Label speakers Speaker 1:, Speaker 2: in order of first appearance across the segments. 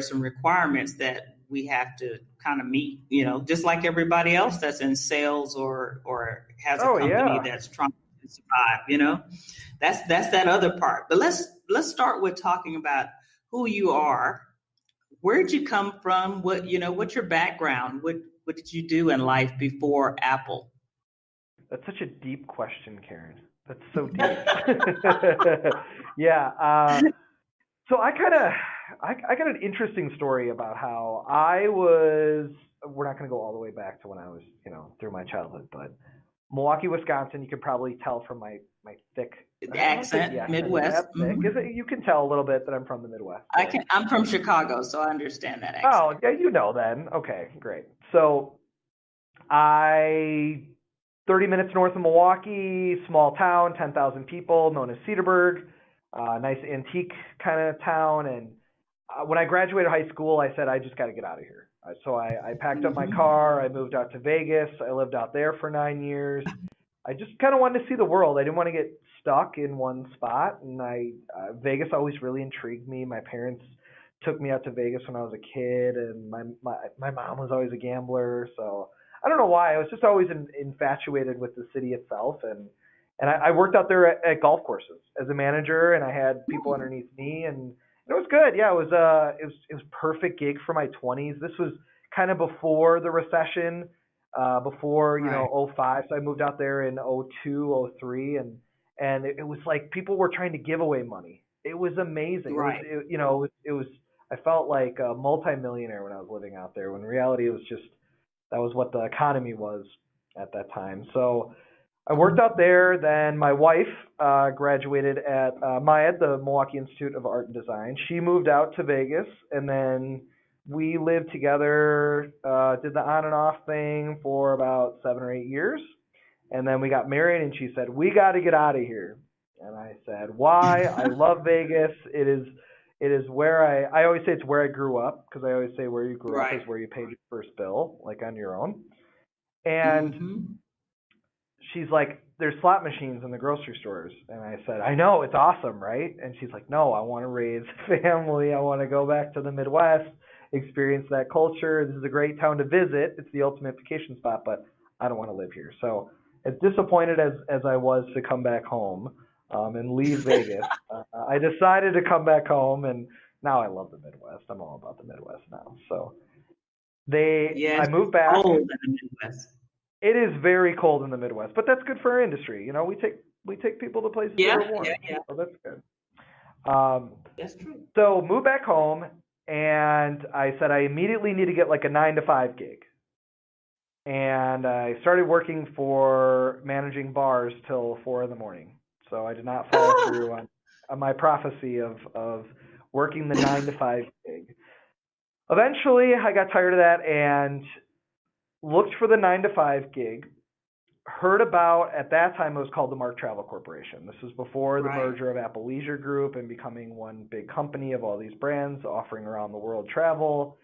Speaker 1: some requirements that we have to kind of meet, just like everybody else that's in sales or has a company that's trying to survive, that's that other part. But let's start with talking about who you are. Where'd you come from? What's your background? What did you do in life before Apple?
Speaker 2: That's such a deep question, Karen. That's so deep. Yeah. So I got an interesting story about how I was. We're not going to go all the way back to when I was, through my childhood, but Milwaukee, Wisconsin. You can probably tell from my thick
Speaker 1: accent, Midwest.
Speaker 2: Mm-hmm. You can tell a little bit that I'm from the Midwest.
Speaker 1: I'm from Chicago, so I understand that accent.
Speaker 2: Oh, yeah, then. Okay, great. So 30 minutes north of Milwaukee, small town, 10,000 people, known as Cedarburg, nice antique kind of town. And when I graduated high school, I said, I just got to get out of here. So I packed up my car. I moved out to Vegas. I lived out there for 9 years. I just kind of wanted to see the world. I didn't want to get stuck in one spot. And Vegas always really intrigued me. My parents took me out to Vegas when I was a kid, and my mom was always a gambler. So I don't know why. I was just always infatuated with the city itself, and I worked out there at golf courses as a manager, and I had people underneath me, and it was good. Yeah, it was a perfect gig for my 20s. This was kind of before the recession, before 05. So I moved out there in 02, 03, and it was like people were trying to give away money. It was amazing.
Speaker 1: Right.
Speaker 2: It was. I felt like a multimillionaire when I was living out there. When in reality, it was just. That was what the economy was at that time. So I worked out there. Then my wife graduated at MIAD, the Milwaukee Institute of Art and Design. She moved out to Vegas, and then we lived together, did the on and off thing for about 7 or 8 years. And then we got married, and she said, we got to get out of here. And I said, why? I love Vegas. It is where I always say it's where I grew up, because I always say where you grew up is where you paid your first bill, like on your own. And she's like, there's slot machines in the grocery stores. And I said, I know, it's awesome, right? And she's like, no, I want to raise a family. I want to go back to the Midwest, experience that culture. This is a great town to visit. It's the ultimate vacation spot, but I don't want to live here. So as disappointed as I was to come back home, and leave Vegas, I decided to come back home, and now I love the Midwest. I'm all about the Midwest now. So I moved back.
Speaker 1: Cold in the Midwest.
Speaker 2: It is very cold in the Midwest, but that's good for our industry. We take people to places that are warm.
Speaker 1: Yeah.
Speaker 2: So that's good.
Speaker 1: That's true.
Speaker 2: So moved back home, and I said I immediately need to get like a 9-to-5 gig. And I started working for managing bars till 4 a.m. So I did not follow through on my prophecy of working the 9-to-5 gig. Eventually, I got tired of that and looked for the 9-to-5 gig. Heard about, at that time, it was called the Mark Travel Corporation. This was before the merger of Apple Leisure Group and becoming one big company of all these brands offering around the world travel.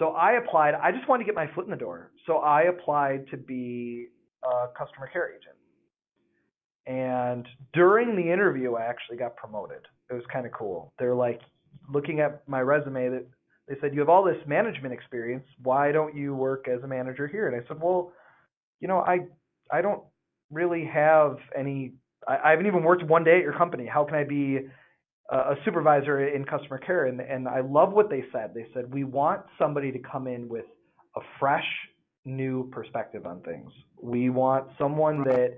Speaker 2: So I applied. I just wanted to get my foot in the door. So I applied to be a customer care agent. And during the interview, I actually got promoted. It was kind of cool. They're like, looking at my resume, that they said, you have all this management experience. Why don't you work as a manager here? And I said, well, I don't really have any. I haven't even worked one day at your company. How can I be a supervisor in customer care? And I love what they said. They said, we want somebody to come in with a fresh, new perspective on things. We want someone that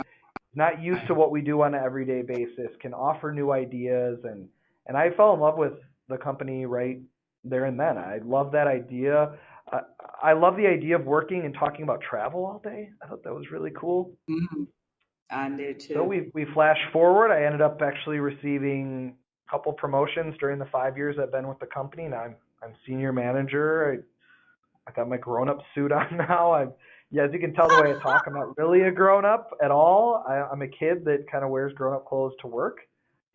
Speaker 2: not used to what we do on an everyday basis, can offer new ideas. And I fell in love with the company right there and then. I love that idea. I love the idea of working and talking about travel all day. I thought that was really cool.
Speaker 1: Mm-hmm. I did too.
Speaker 2: So we flash forward. I ended up actually receiving a couple promotions during the 5 years I've been with the company. Now I'm senior manager. I got my grown-up suit on now. As you can tell the way I talk, I'm not really a grown-up at all. I'm a kid that kind of wears grown-up clothes to work.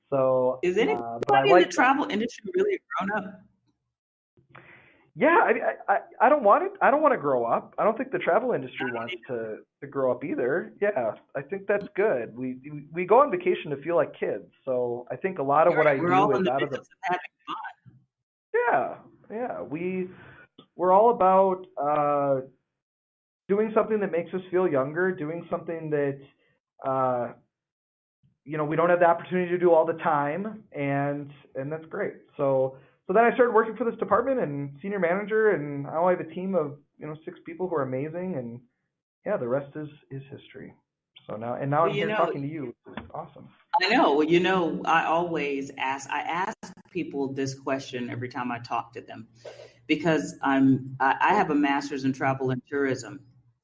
Speaker 2: So
Speaker 1: is anybody in the travel industry really a grown-up?
Speaker 2: Yeah, I don't want it. I don't want to grow up. I don't think the travel industry wants to grow up either. Yeah, I think that's good. We go on vacation to feel like kids. So I think a lot of what I do is out of the.
Speaker 1: Having fun.
Speaker 2: Yeah, Yeah. We're all about doing something that makes us feel younger, doing something that uh, we don't have the opportunity to do all the time, and that's great. So then I started working for this department and senior manager, and now I have a team of 6 people who are amazing, and yeah, the rest is history. So now
Speaker 1: Well,
Speaker 2: I'm here talking to you. It's awesome.
Speaker 1: I know. Well, I always ask people this question every time I talk to them, because I have a master's in travel and tourism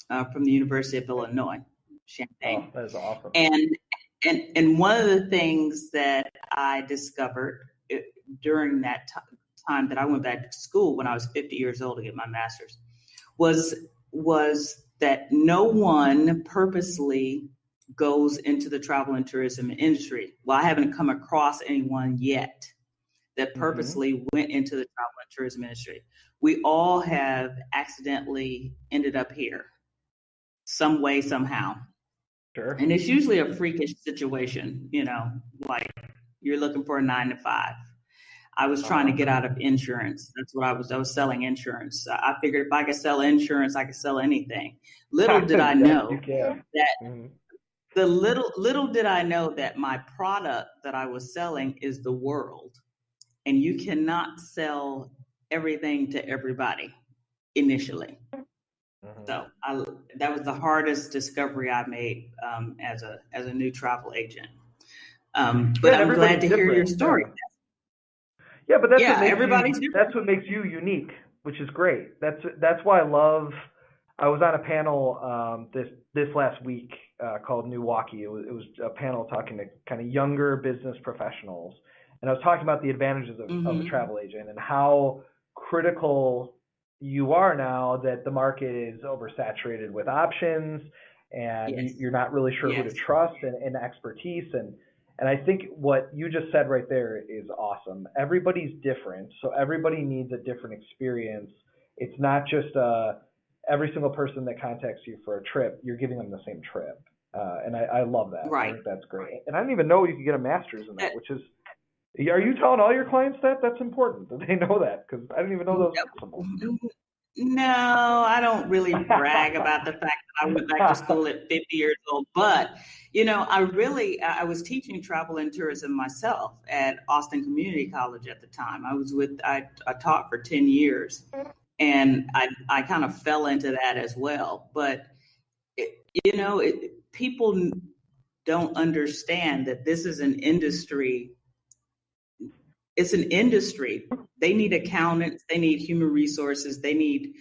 Speaker 1: from the University of Illinois, Champaign.
Speaker 2: Oh, that is awesome.
Speaker 1: And one of the things that I discovered during that time that I went back to school when I was 50 years old to get my master's was that no one purposely goes into the travel and tourism industry. Well, I haven't come across anyone yet that purposely went into the travel and tourism industry. We all have accidentally ended up here some way, somehow.
Speaker 2: Sure.
Speaker 1: And it's usually a freakish situation, like you're looking for a 9 to 5. I was trying to get out of insurance. That's what I was selling insurance. I figured if I could sell insurance, I could sell anything. Little did I know that little did I know that my product that I was selling is the world. And you cannot sell everything to everybody initially. So that was the hardest discovery I made as a new travel agent. But I'm glad to hear your story.
Speaker 2: Yeah, but that's what makes you unique, which is great. That's why I was on a panel this last week called Milwaukee. It was a panel talking to kind of younger business professionals, and I was talking about the advantages of a travel agent and how critical you are now that the market is oversaturated with options, and you're not really sure who to trust and expertise. And I think what you just said right there is awesome. Everybody's different, so everybody needs a different experience. It's not just every single person that contacts you for a trip, you're giving them the same trip. And I love that.
Speaker 1: Right.
Speaker 2: I think that's great. And I didn't even know you could get a master's in that, which is, are you telling all your clients that? That's important that they know that, because I didn't even know those possible.
Speaker 1: No, I don't really brag about the fact that I went back to school at 50 years old. But, I was teaching travel and tourism myself at Austin Community College at the time. I taught for 10 years, and I kind of fell into that as well. But, people don't understand that this is an industry. It's an industry. They need accountants. They need human resources. They need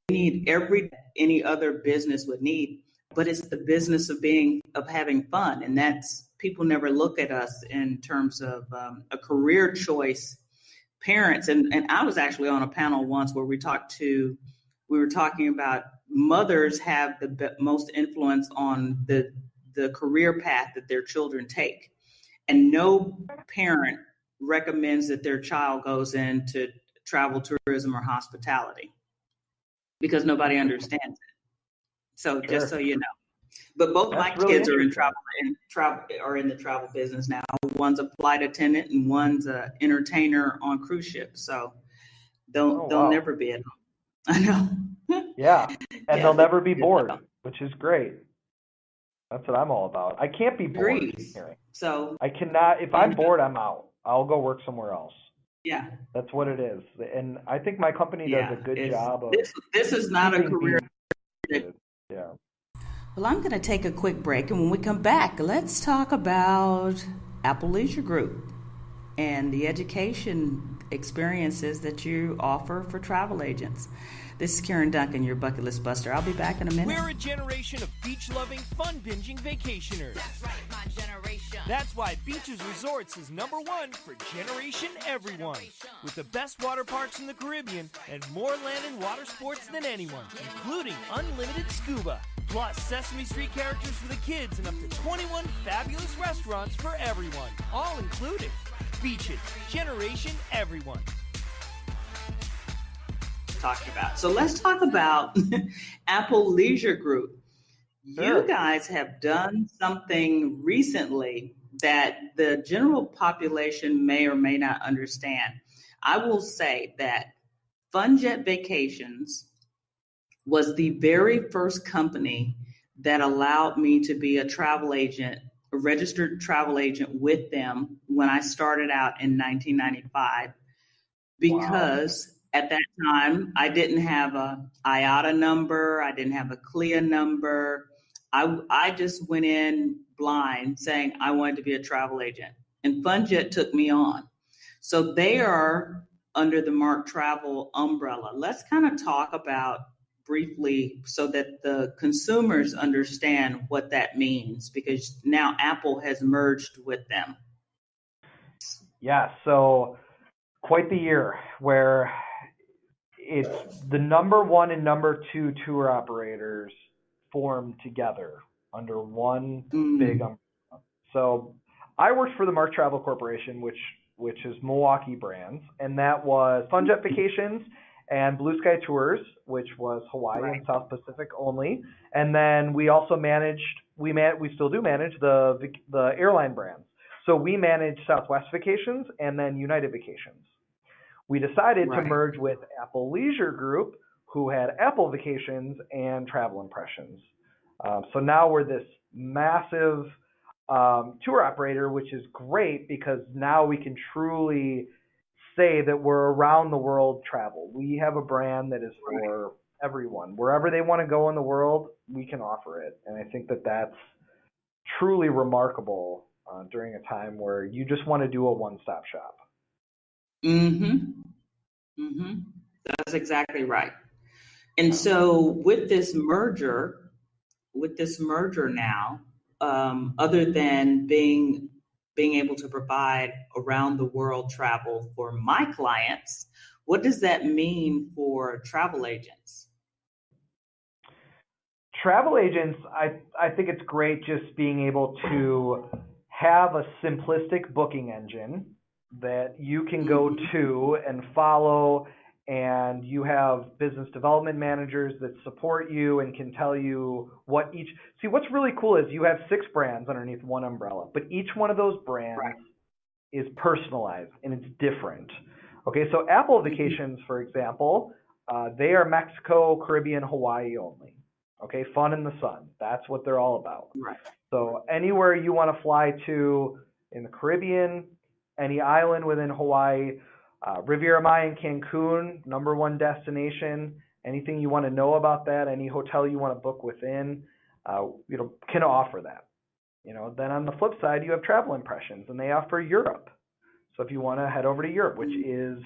Speaker 1: any other business would need. But it's the business of having fun, and that's, people never look at us in terms of a career choice. Parents, and I was actually on a panel once where we were talking about mothers have the most influence on the career path that their children take, and no parent recommends that their child goes into travel, tourism, or hospitality because nobody understands it. So just so you know, but both my kids are in the travel business now. One's a flight attendant and one's an entertainer on cruise ships. So they'll never be at home. I know.
Speaker 2: Yeah, and they'll never be bored, which is great. That's what I'm all about. I can't be bored.
Speaker 1: So
Speaker 2: I cannot. If I'm bored, I'm out. I'll go work somewhere else.
Speaker 1: Yeah.
Speaker 2: That's what it is. And I think my company does a good job of
Speaker 1: this is not a career.
Speaker 2: Yeah.
Speaker 1: Well, I'm going to take a quick break, and when we come back, let's talk about Apple Leisure Group and the education experiences that you offer for travel agents. This is Karen Duncan, your bucket list buster. I'll be back in a minute.
Speaker 3: We're a generation of beach-loving, fun-binging vacationers.
Speaker 4: That's right, my generation.
Speaker 3: That's why Beaches Resorts is #1 for Generation Everyone. With the best water parks in the Caribbean and more land and water sports than anyone, including unlimited scuba. Plus Sesame Street characters for the kids and up to 21 fabulous restaurants for everyone. All included. Beaches, Generation Everyone.
Speaker 1: Talking about. So let's talk about Apple Leisure Group. Sure. You guys have done something recently that the general population may or may not understand. I will say that FunJet Vacations was the very first company that allowed me to be a travel agent, a registered travel agent with them when I started out in 1995, because at that time I didn't have a IATA number, I didn't have a CLIA number. I just went in blind saying I wanted to be a travel agent, and FunJet took me on. So they are under the Mark Travel umbrella. Let's kind of talk about briefly so that the consumers understand what that means, because now Apple has merged with them.
Speaker 2: Yeah, so quite the year where it's the number one and number two tour operators formed together under one big umbrella. So I worked for the Mark Travel Corporation, which is Milwaukee brands, and that was FunJet Vacations and Blue Sky Tours, which was Hawaii and South Pacific only. And then we also we still do manage the airline brands. So we manage Southwest Vacations and then United Vacations. We decided to merge with Apple Leisure Group, who had Apple Vacations and Travel Impressions. So now we're this massive tour operator, which is great because now we can truly say that we're around the world travel. We have a brand that is for everyone. Wherever they want to go in the world, we can offer it. And I think that that's truly remarkable during a time where you just want to do a one-stop shop.
Speaker 1: That's exactly right. And so with this merger now, other than being able to provide around the world travel for my clients, what does that mean for travel agents?
Speaker 2: Travel agents, I think it's great just being able to have a simplistic booking engine that you can go to and follow, and you have business development managers that support you and can tell you what each. See, what's really cool is you have 6 brands underneath one umbrella, but each one of those brands is personalized and it's different. Okay, so Apple Vacations, for example, they are Mexico, Caribbean, Hawaii only. Okay, fun in the sun. That's what they're all about.
Speaker 1: Right.
Speaker 2: So anywhere you want to fly to in the Caribbean, any island within Hawaii, Riviera Maya in Cancun, number one destination. Anything you want to know about that, any hotel you want to book within, can offer that. Then on the flip side, you have Travel Impressions, and they offer Europe. So if you want to head over to Europe, which is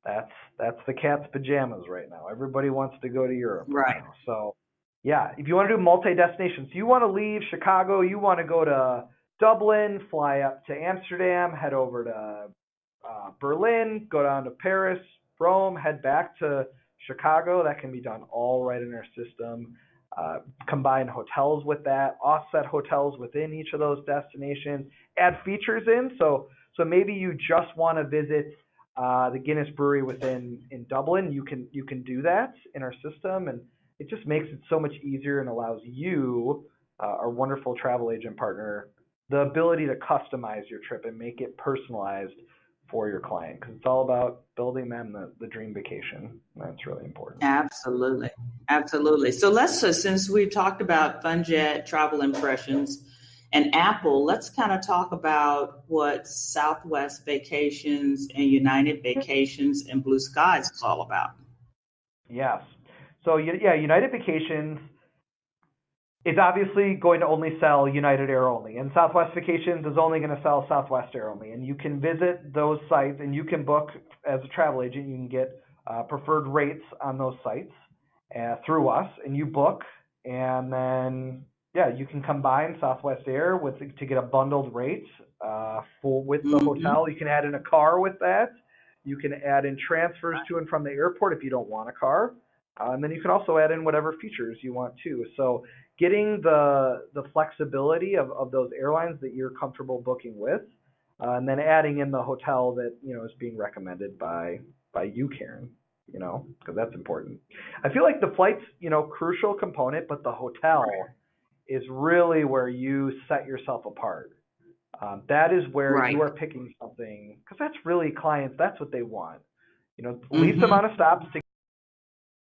Speaker 2: that's the cat's pajamas right now. Everybody wants to go to Europe right now. So yeah, if you want to do multi-destinations, you want to leave Chicago, you want to go to Dublin, fly up to Amsterdam, head over to Berlin, go down to Paris, Rome, head back to Chicago. That can be done all right in our system. Combine hotels with that, offset hotels within each of those destinations, add features in. So maybe you just want to visit the Guinness Brewery in Dublin. You can do that in our system, and it just makes it so much easier and allows you, our wonderful travel agent partner, the ability to customize your trip and make it personalized for your client, because it's all about building them the dream vacation. That's really important.
Speaker 1: Absolutely. So since we've talked about FunJet, Travel Impressions, and Apple, let's kind of talk about what Southwest Vacations and United Vacations and Blue Skies is all about.
Speaker 2: Yes. So United Vacations is obviously going to only sell United Air only, and Southwest Vacations is only going to sell Southwest Air only. And you can visit those sites, and you can book as a travel agent. You can get preferred rates on those sites through us, and you book, and then you can combine Southwest Air to get a bundled rate with the hotel. You can add in a car with that. You can add in transfers to and from the airport if you don't want a car. And then you can also add in whatever features you want too. So getting the flexibility of those airlines that you're comfortable booking with, and then adding in the hotel that is being recommended by you, Karen. Because that's important. I feel like the flight's crucial component, but the hotel is really where you set yourself apart. That is where
Speaker 1: Right.
Speaker 2: you are picking something, because that's really clients. That's what they want. Least amount of stops to